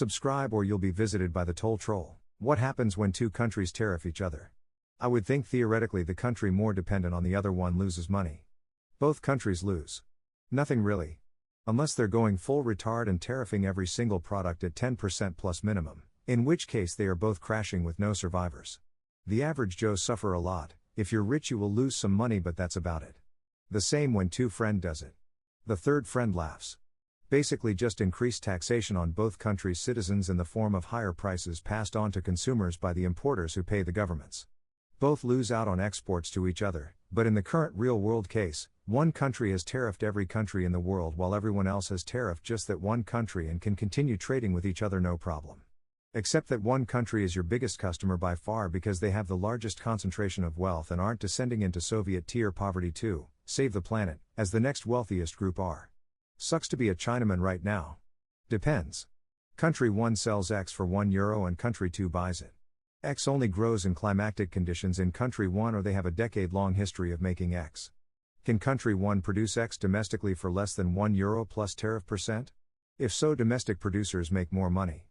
Subscribe or you'll be visited by the toll troll. What happens when two countries tariff each other? I would think theoretically the country more dependent on the other one loses money. Both countries lose. Nothing really. Unless they're going full retard and tariffing every single product at 10% plus minimum, in which case they are both crashing with no survivors. The average Joe suffer a lot. If you're rich you will lose some money, but that's about it. The same when two friend does it. The third friend laughs. Basically just increased taxation on both countries' citizens in the form of higher prices passed on to consumers by the importers who pay the governments. Both lose out on exports to each other, but in the current real-world case, one country has tariffed every country in the world while everyone else has tariffed just that one country and can continue trading with each other no problem. Except that one country is your biggest customer by far because they have the largest concentration of wealth and aren't descending into Soviet-tier poverty too, save the planet, as the next wealthiest group are. Sucks to be a Chinaman right now. Depends. Country 1 sells X for €1 and country 2 buys it. X only grows in climactic conditions in country 1 or they have a decade-long history of making X. Can country 1 produce X domestically for less than €1 plus tariff percent? If so, domestic producers make more money.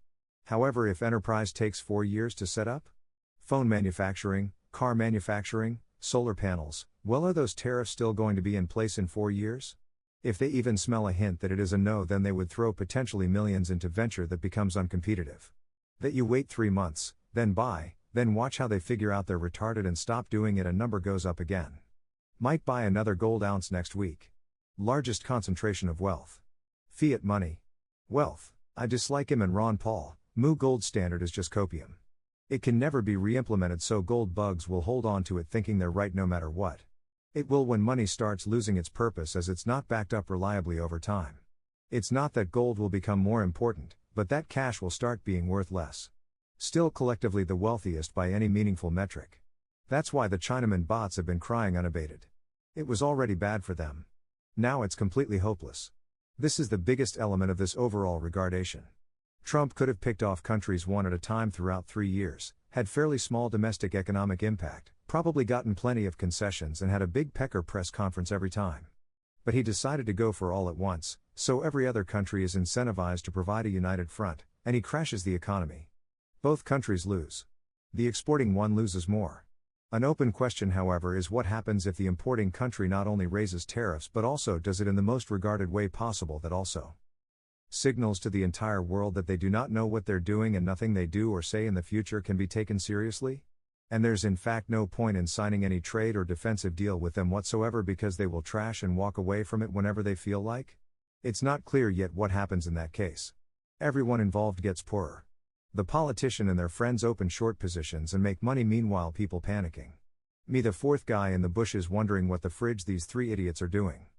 However, if enterprise takes 4 years to set up? Phone manufacturing, car manufacturing, solar panels, well, are those tariffs still going to be in place in 4 years? If they even smell a hint that it is a no, then they would throw potentially millions into venture that becomes uncompetitive. That you wait 3 months, then buy, then watch how they figure out they're retarded and stop doing it and number goes up again. Might buy another gold ounce next week. Largest concentration of wealth. Fiat money. Wealth. I dislike him and Ron Paul. Gold standard is just copium. It can never be re-implemented, so gold bugs will hold on to it thinking they're right no matter what. It will when money starts losing its purpose as it's not backed up reliably over time. It's not that gold will become more important, but that cash will start being worth less. Still collectively the wealthiest by any meaningful metric. That's why the Chinaman bots have been crying unabated. It was already bad for them. Now it's completely hopeless. This is the biggest element of this overall regardation. Trump could have picked off countries one at a time throughout 3 years, had fairly small domestic economic impact, probably gotten plenty of concessions and had a big pecker press conference every time. But he decided to go for all at once, so every other country is incentivized to provide a united front, and he crashes the economy. Both countries lose. The exporting one loses more. An open question, however, is what happens if the importing country not only raises tariffs but also does it in the most regarded way possible, that also signals to the entire world that they do not know what they're doing and nothing they do or say in the future can be taken seriously? And there's in fact no point in signing any trade or defensive deal with them whatsoever because they will trash and walk away from it whenever they feel like? It's not clear yet what happens in that case. Everyone involved gets poorer. The politician and their friends open short positions and make money, meanwhile people panicking. Me, the fourth guy in the bushes, wondering what the fridge these 3 idiots are doing.